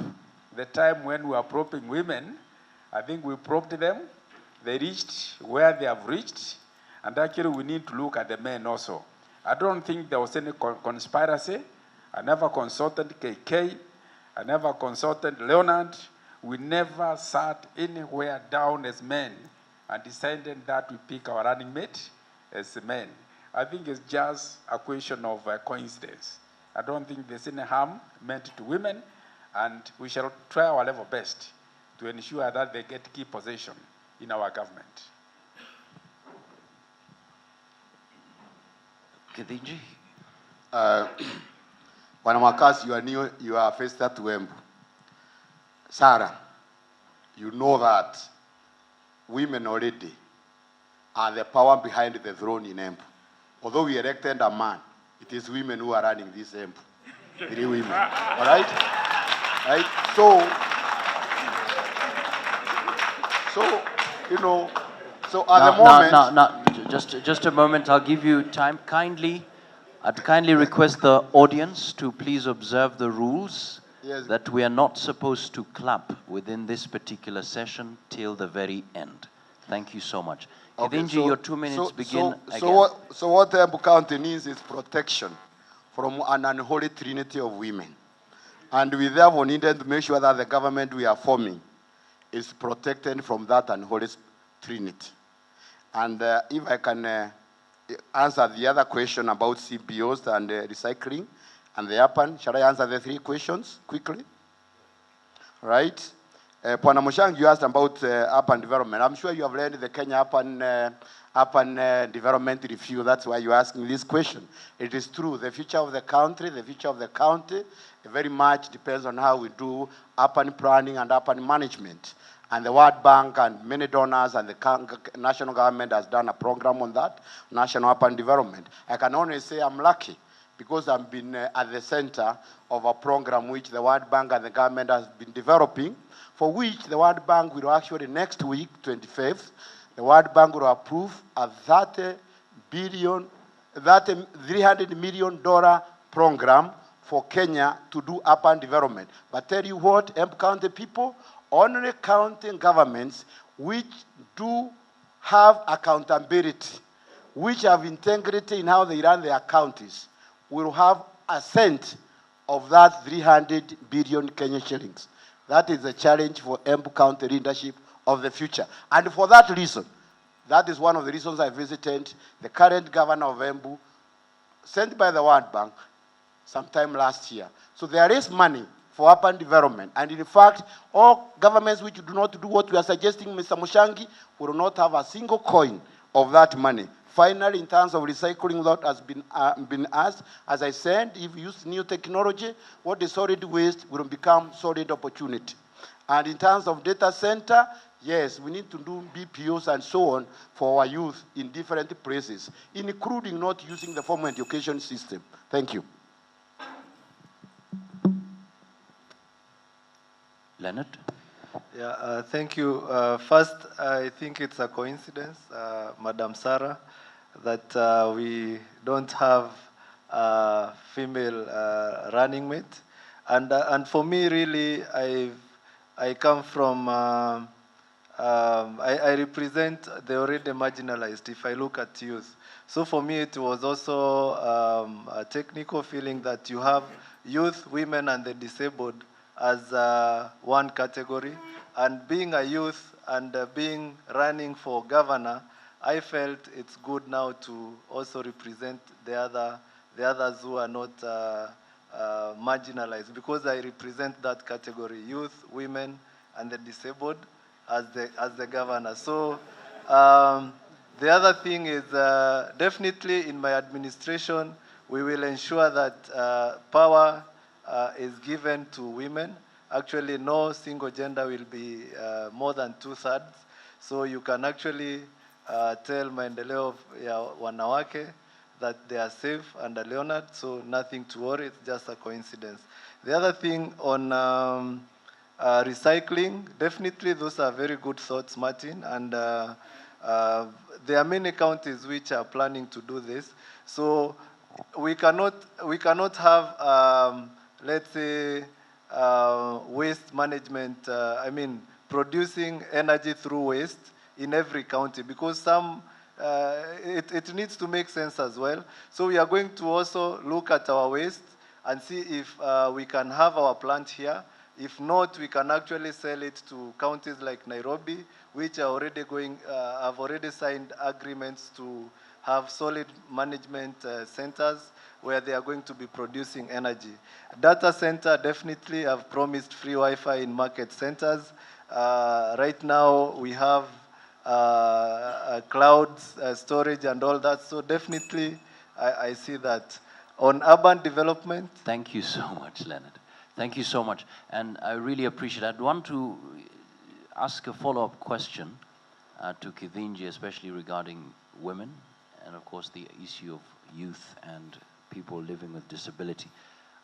The time when we are propping women, I think we propped them, they reached where they have reached, and actually we need to look at the men also. I don't think there was any conspiracy. I never consulted KK, I never consulted Leonard. We never sat anywhere down as men and decided that we pick our running mate as men. I think it's just a question of coincidence. I don't think there's any harm meant to women, and we shall try our level best to ensure that they get key position in our government. Kithinji? Bwana Makasi, you are first to Embu. Sarah, you know that women already are the power behind the throne in Embu. Although we elected a man, it is women who are running this Embu. 3 women. All right? Right? So, you know, so at the moment... Just a moment, I'll give you time. I'd kindly request the audience to please observe the rules. Yes. That we are not supposed to clap within this particular session till the very end. Thank you so much. Okay, Kithinji, your 2 minutes begin again. So what Embu County needs is protection from an unholy trinity of women. And we therefore needed to make sure that the government we are forming is protected from that unholy trinity. And if I can answer the other question about CBOs and recycling and the urban, shall I answer the 3 questions quickly? Right? Pwana Mushang, you asked about urban development. I'm sure you have read the Kenya urban development review. That's why you're asking this question. It is true. The future of the country, very much depends on how we do urban planning and urban management. And the World Bank and many donors and the national government has done a program on that, national urban development. I can only say I'm lucky because I've been at the center of a program which the World Bank and the government has been developing, for which the World Bank will actually next week, 25th, the World Bank will approve a $300 million program for Kenya to do urban development. But tell you what, Embu County people, only county governments which do have accountability, which have integrity in how they run their counties, will have a cent of that 300 billion Kenya shillings. That is the challenge for Embu County leadership of the future. And for that reason, that is one of the reasons I visited the current governor of Embu, sent by the World Bank sometime last year. So there is money for urban development. And in fact, all governments which do not do what we are suggesting, Mr. Mushangi, will not have a single coin of that money. Finally, in terms of recycling, that has been asked. As I said, if we use new technology, what is solid waste will become solid opportunity. And in terms of data center, yes, we need to do BPOs and so on for our youth in different places, including not using the formal education system. Thank you. Leonard? Yeah, thank you. First, I think it's a coincidence, Madam Sarah, that we don't have a female running mate. And for me, really, I come from, I represent the already marginalized, if I look at youth. So for me, it was also a technical feeling that you have youth, women, and the disabled as one category. And being a youth and being running for governor, I felt it's good now to also represent the others who are not marginalized, because I represent that category: youth, women, and the disabled as the governor. So the other thing is definitely in my administration, we will ensure that power is given to women. Actually, no single gender will be more than 2/3. So you can actually tell Maendeleo of Wanawake that they are safe under Leonard, so nothing to worry, it's just a coincidence. The other thing on recycling, definitely those are very good thoughts, Martin, and there are many counties which are planning to do this. So we cannot have, let's say, waste management, producing energy through waste in every county, because it needs to make sense as well. So we are going to also look at our waste and see if we can have our plant here. If not, we can actually sell it to counties like Nairobi, which are already have already signed agreements to have solid management centers where they are going to be producing energy. Data center definitely have promised free Wi-Fi in market centers. Right now we have cloud storage and all that. So definitely I see that. On urban development. Thank you so much, Leonard. Thank you so much. And I really appreciate it. I'd want to ask a follow-up question to Kithinji, especially regarding women and, of course, the issue of youth and people living with disability.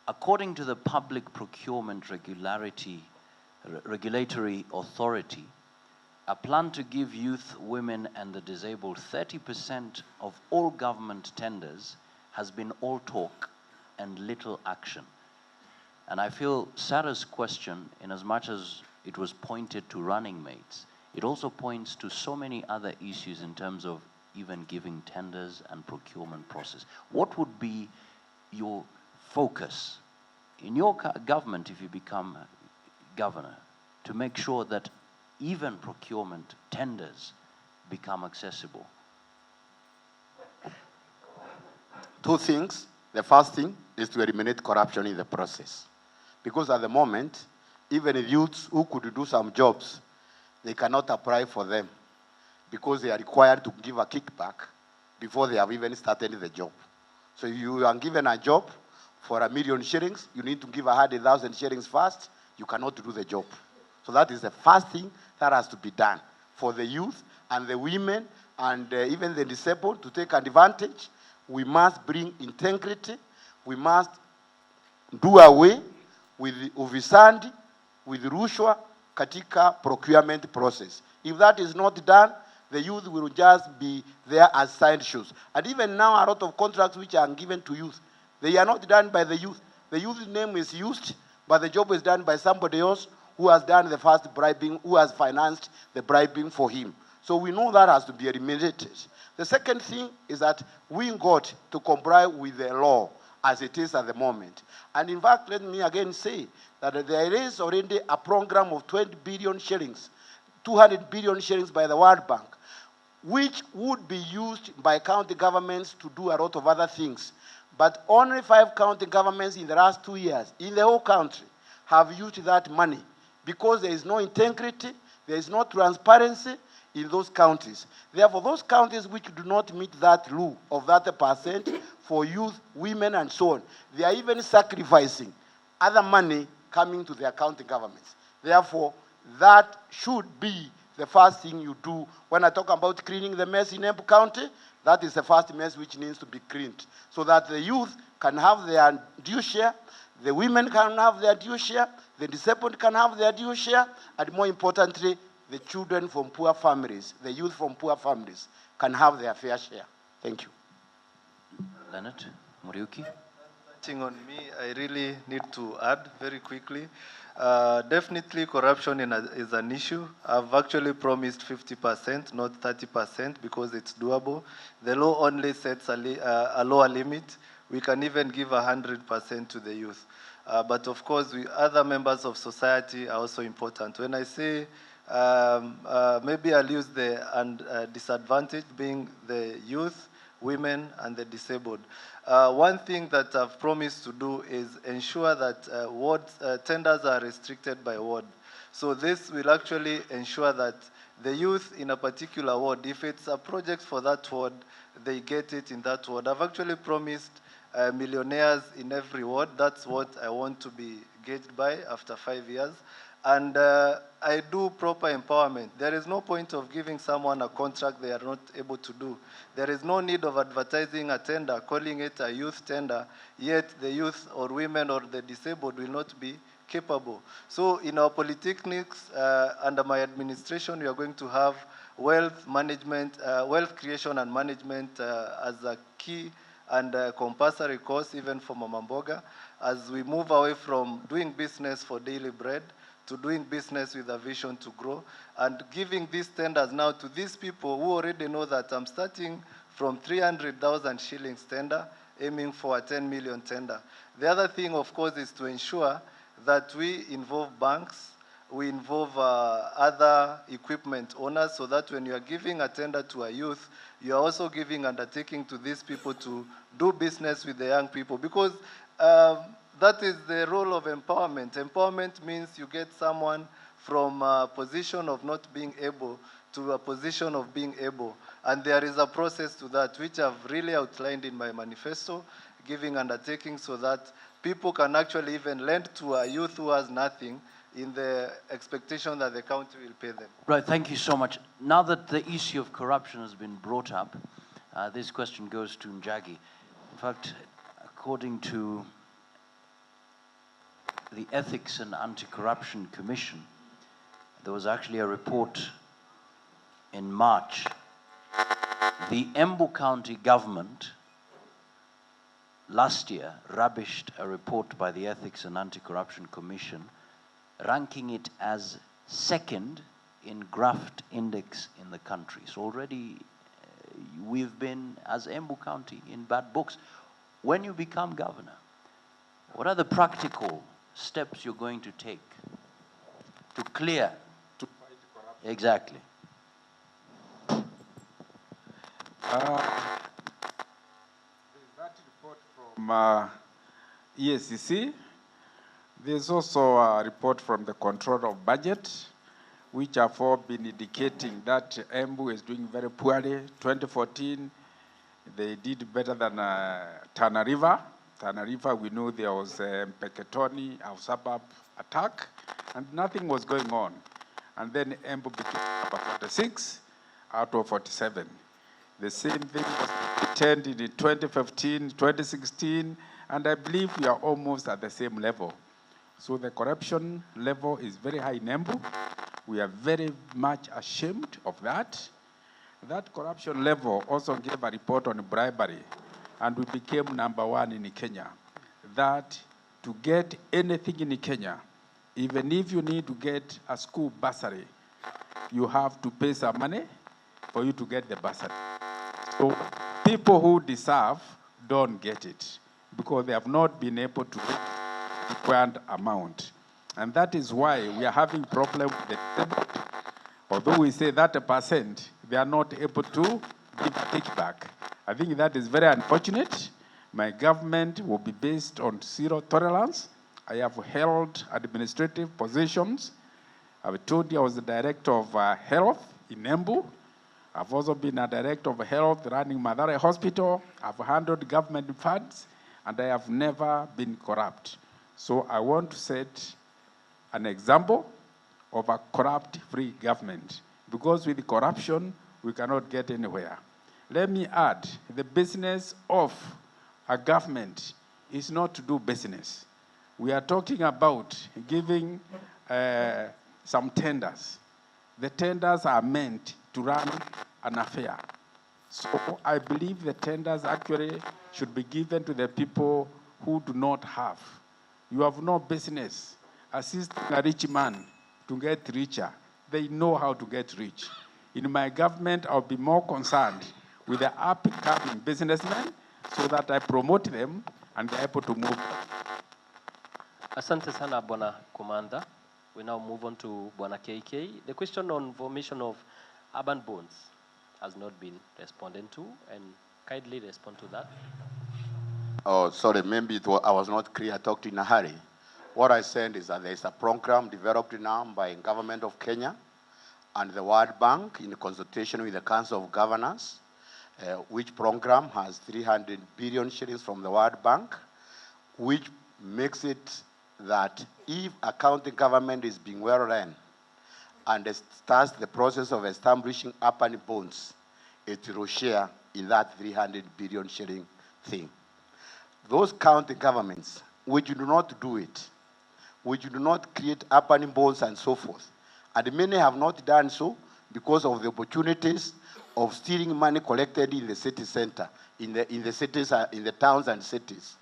According to the Public Procurement Regulatory Authority, a plan to give youth, women, and the disabled 30% of all government tenders has been all talk and little action. And I feel Sarah's question, in as much as it was pointed to running mates, it also points to so many other issues in terms of even giving tenders and procurement process. What would be your focus in your government if you become governor to make sure that even procurement tenders become accessible? Two things. The first thing is to eliminate corruption in the process. Because at the moment, even youths who could do some jobs, they cannot apply for them because they are required to give a kickback before they have even started the job. So if you are given a job for $1 million shillings, you need to give 100,000 shillings first. You cannot do the job. So that is the first thing that has to be done for the youth and the women and even the disabled to take advantage. We must bring integrity. We must do away with ufisadi, with rushwa katika procurement process. If that is not done, the youth will just be there as side shows. And even now, a lot of contracts which are given to youth, they are not done by the youth. The youth's name is used, but the job is done by somebody else who has done the first bribing, who has financed the bribing for him. So we know that has to be eliminated. The second thing is that we got to comply with the law as it is at the moment. And in fact, let me again say that there is already a program of 20 billion shillings, 200 billion shillings by the World Bank, which would be used by county governments to do a lot of other things. But only 5 county governments in the last 2 years in the whole country have used that money because there is no integrity, there is no transparency in those counties. Therefore, those counties which do not meet that rule of that percent for youth, women, and so on, they are even sacrificing other money coming to their county governments. Therefore, that should be the first thing you do. When I talk about cleaning the mess in Embu County, that is the first mess which needs to be cleaned, so that the youth can have their due share, the women can have their due share, the disabled can have their due share, and more importantly, the children from poor families, the youth from poor families can have their fair share. Thank you. Leonard Muriuki. Touching on me, I really need to add very quickly. Definitely corruption is an issue. I've actually promised 50%, not 30%, because it's doable. The law only sets a lower limit. We can even give 100% to the youth. But of course, other members of society are also important. When I say maybe I'll use the disadvantaged being the youth, women, and the disabled. One thing that I've promised to do is ensure that tenders are restricted by ward. So this will actually ensure that the youth in a particular ward, if it's a project for that ward, they get it in that ward. I've actually promised millionaires in every ward. That's what I want to be gauged by after 5 years. And I do proper empowerment. There is no point of giving someone a contract they are not able to do. There is no need of advertising a tender, calling it a youth tender, yet the youth or women or the disabled will not be capable. So in our polytechnics, under my administration, we are going to have wealth management, wealth creation and management as a key and compulsory course, even for Mama Mboga, as we move away from doing business for daily bread to doing business with a vision to grow, and giving these tenders now to these people who already know that I'm starting from 300,000 shillings tender, aiming for a 10 million tender. The other thing, of course, is to ensure that we involve banks, we involve other equipment owners, so that when you are giving a tender to a youth, you are also giving undertaking to these people to do business with the young people, because that is the role of empowerment. Empowerment means you get someone from a position of not being able to a position of being able. And there is a process to that, which I've really outlined in my manifesto, giving undertaking so that people can actually even lend to a youth who has nothing in the expectation that the county will pay them. Right, thank you so much. Now that the issue of corruption has been brought up, this question goes to Njagi. In fact, according to the Ethics and Anti-Corruption Commission, there was actually a report in March. The Embu County government last year rubbished a report by the Ethics and Anti-Corruption Commission, ranking it as second in graft index in the country. So already we've been, as Embu County, in bad books. When you become governor, what are the practical steps you're going to take to clear? To fight corruption. Exactly. That report from EACC, There's also a report from the Controller of Budget, which have all been indicating that Embu is doing very poorly. 2014, they did better than Tana River. Tana River, we know there was a Mpeketoni, our suburb attack, and nothing was going on. And then Embu became number 46 out of 47. The same thing was attended in 2015, 2016, and I believe we are almost at the same level. So the corruption level is very high in Embu. We are very much ashamed of that. That corruption level also gave a report on bribery, and we became number 1 in Kenya. That to get anything in Kenya, even if you need to get a school bursary, you have to pay some money for you to get the bursary. So people who deserve don't get it because they have not been able to get the required amount. And that is why we are having problem with the disabled. Although we say that 1%, they are not able to give a kickback. I think that is very unfortunate. My government will be based on zero tolerance. I have held administrative positions. I've told you I was the director of health in Embu. I've also been a director of health running Madare Hospital. I've handled government funds, and I have never been corrupt. So I want to set an example of a corrupt-free government, because with corruption, we cannot get anywhere. Let me add, the business of a government is not to do business. We are talking about giving some tenders. The tenders are meant to run an affair. So I believe the tenders actually should be given to the people who do not have. You have no business assisting a rich man to get richer. They know how to get rich. In my government, I'll be more concerned with the up-and-coming businessmen so that I promote them and they're able to move. Asante sana, Bwana Commander. We now move on to Bwana KK. The question on formation of urban bonds has not been responded to, and kindly respond to that. Oh, sorry, maybe I was not clear. I talked in a hurry. What I said is that there is a program developed now by the government of Kenya and the World Bank in consultation with the Council of Governors, which program has 300 billion shillings from the World Bank, which makes it that if a county government is being well run and starts the process of establishing urban bonds, it will share in that 300 billion shilling thing. Those county governments which do not do it, which do not create urban bonds and so forth, and many have not done so because of the opportunities of stealing money collected in the city center, in the cities, in the towns and cities.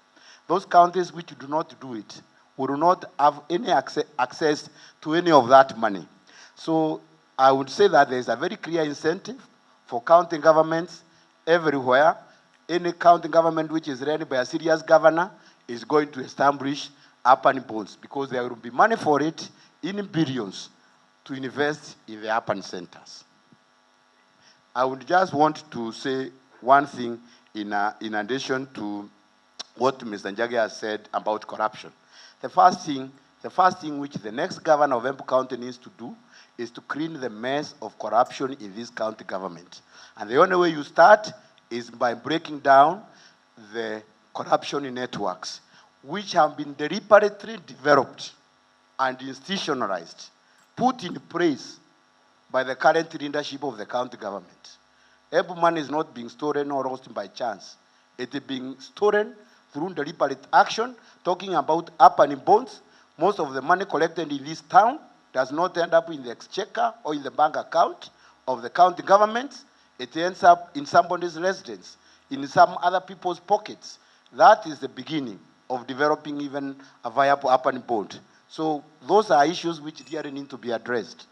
Those counties which do not do it will not have any access to any of that money. So I would say that there is a very clear incentive for county governments everywhere. Any county government which is run by a serious governor is going to establish urban bonds because there will be money for it in billions to invest in the urban centers. I would just want to say one thing in addition to what Mr. Njagi has said about corruption. The first thing which the next governor of Embu County needs to do is to clean the mess of corruption in this county government. And the only way you start is by breaking down the corruption networks, which have been deliberately developed and institutionalized, put in place by the current leadership of the county government. Embu money is not being stolen or lost by chance. It is being stolen through deliberate action, talking about urban bonds. Most of the money collected in this town does not end up in the exchequer or in the bank account of the county government. It ends up in somebody's residence, in some other people's pockets. That is the beginning of developing even a viable urban bond. So those are issues which really need to be addressed.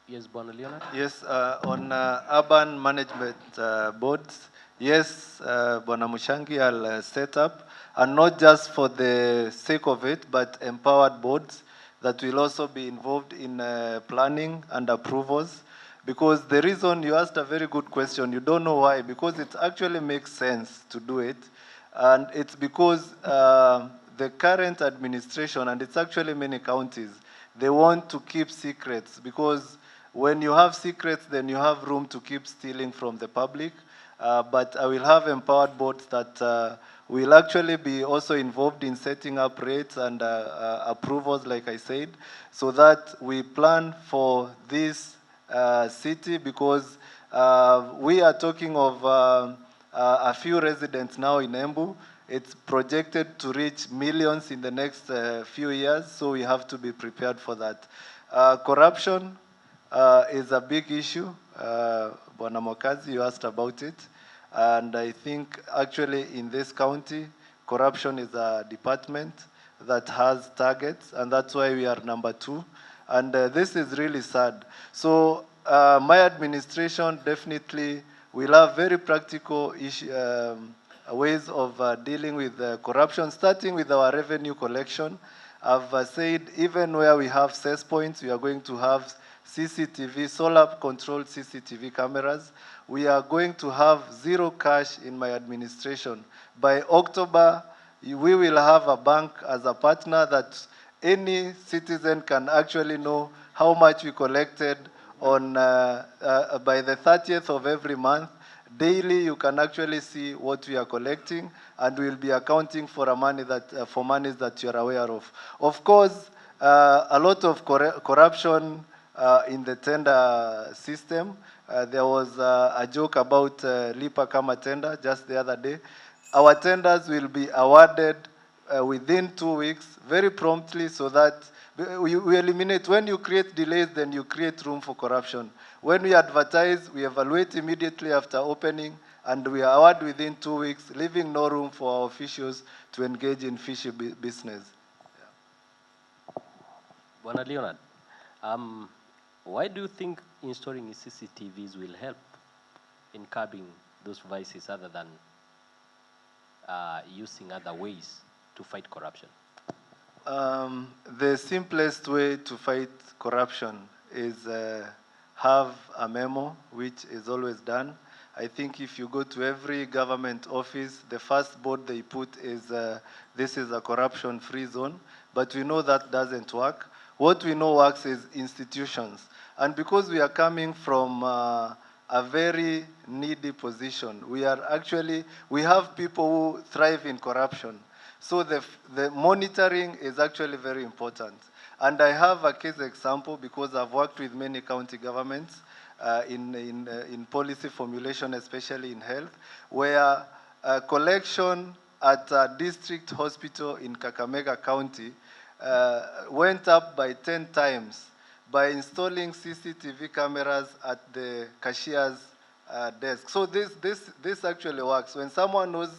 Yes, Bwana Leonard. Yes, on urban management boards, yes, Bwana Mushangi will set up, and not just for the sake of it, but empowered boards that will also be involved in planning and approvals. Because the reason you asked a very good question, you don't know why, because it actually makes sense to do it. And it's because the current administration, and it's actually many counties, they want to keep secrets, because when you have secrets, then you have room to keep stealing from the public. But I will have empowered boards that will actually be also involved in setting up rates and approvals, like I said, so that we plan for this city, because we are talking of a few residents now in Embu. It's projected to reach millions in the next few years, so we have to be prepared for that. Corruption is a big issue. Bwana Mokazi, you asked about it. And I think actually in this county, corruption is a department that has targets, and that's why we are number 2. And this is really sad. So my administration definitely will have very practical ways of dealing with corruption, starting with our revenue collection. I've said even where we have cess points, we are going to have CCTV, solar-controlled CCTV cameras. We are going to have zero cash in my administration. By October, we will have a bank as a partner that any citizen can actually know how much we collected on by the 30th of every month. Daily, you can actually see what we are collecting, and we'll be accounting for monies that you are aware of. Of course, a lot of corruption in the tender system. There was a joke about Lipa Kama tender just the other day. Our tenders will be awarded within 2 weeks, very promptly, so that we eliminate, when you create delays, then you create room for corruption. When we advertise, we evaluate immediately after opening, and we award within 2 weeks, leaving no room for our officials to engage in fishy business. Bwana Leonard, why do you think installing CCTVs will help in curbing those vices other than using other ways to fight corruption? The simplest way to fight corruption is have a memo, which is always done. I think if you go to every government office, the first board they put is, this is a corruption-free zone, but we know that doesn't work. What we know works is institutions. And because we are coming from a very needy position, we have people who thrive in corruption. So the monitoring is actually very important. And I have a case example because I've worked with many county governments in policy formulation, especially in health, where collection at a district hospital in Kakamega County went up by 10 times by installing CCTV cameras at the cashier's desk. So this actually works. When someone knows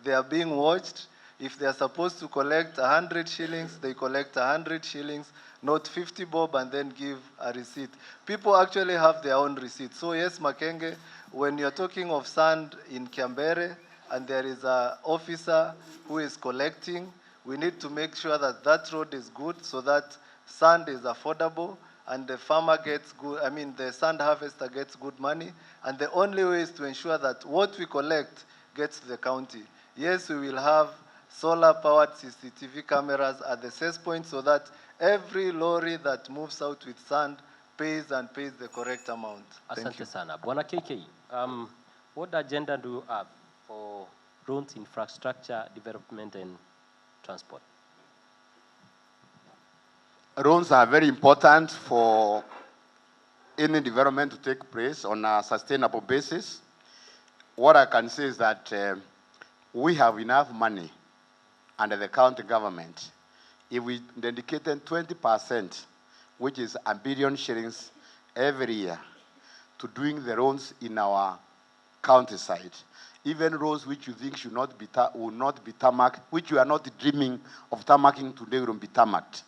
they are being watched, if they are supposed to collect 100 shillings, they collect 100 shillings, not 50 bob, and then give a receipt. People actually have their own receipt. So yes, Makenge, when you're talking of sand in Kiambere, and there is an officer who is collecting, we need to make sure that that road is good so that sand is affordable and the farmer gets good, the sand harvester gets good money. And the only way is to ensure that what we collect gets to the county. Yes, we will have solar-powered CCTV cameras at the cess point so that every lorry that moves out with sand pays the correct amount. Thank you. Asante sana. Bwana KK, what agenda do you have for roads infrastructure development and transport? Roads are very important for any development to take place on a sustainable basis. What I can say is that we have enough money under the county government. If we dedicated 20%, which is $1 billion shillings every year, to doing the roads in our countryside, even roads which you think will not be tarmacked, which you are not dreaming of tarmacking today, will be tarmacked.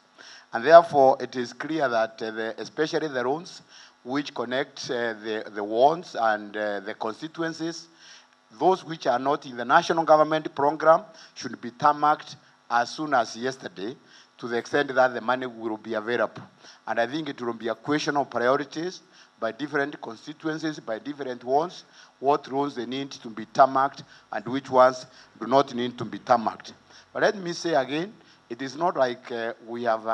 And therefore, it is clear that especially the roads which connect the wards and the constituencies, those which are not in the national government program should be tarmacked as soon as yesterday, to the extent that the money will be available. And I think it will be a question of priorities by different constituencies, by different wards, what roads they need to be tarmacked and which ones do not need to be tarmacked. But let me say again, it is not like we have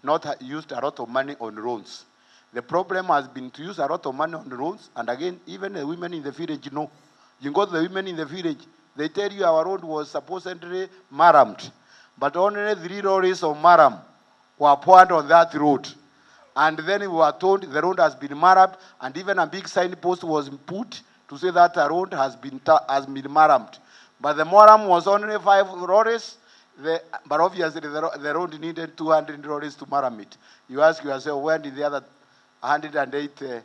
not used a lot of money on roads. The problem has been to use a lot of money on roads, and again, even the women in the village know. You go to the women in the village, they tell you our road was supposedly marramed, but only 3 lorries of marram were poured on that road. And then we were told the road has been marramed, and even a big signpost was put to say that a road has been marramed. But the marram was only 5 lorries, but obviously the road needed 200 lorries to marram it. You ask yourself, where did the other 108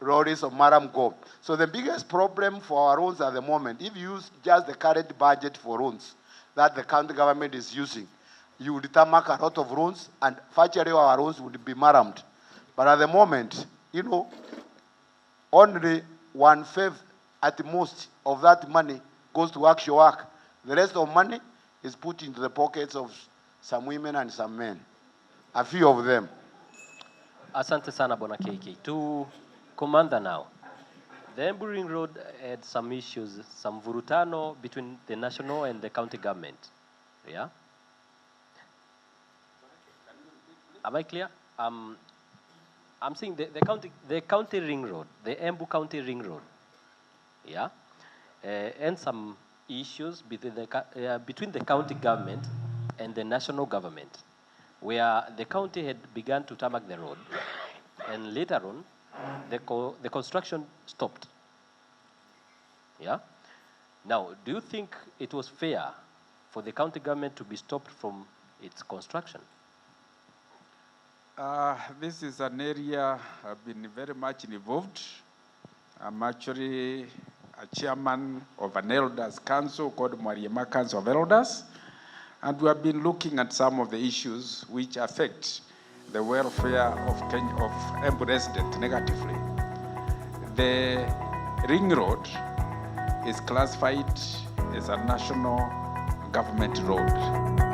lorries of marram go? So the biggest problem for our roads at the moment, if you use just the current budget for roads that the county government is using, you would tarmac a lot of roads, and virtually our roads would be marramed. But at the moment, you know, only 1/5 at most of that money goes to actual work. The rest of money is put into the pockets of some women and some men, a few of them. Asante sana Bwana KK. To Commander now. The Embu Ring Road had some issues, some vurutano between the national and the county government. Yeah? Am I clear? I'm saying the county ring road, the Embu County Ring Road, yeah, and some issues between the county government and the national government, where the county had begun to tarmac the road, and later on, the construction stopped. Yeah. Now, do you think it was fair for the county government to be stopped from its construction? This is an area I've been very much involved. I'm actually a chairman of an elders council called Mwariema Council of Elders, and we have been looking at some of the issues which affect the welfare of Embu residents negatively. The ring road is classified as a national government road.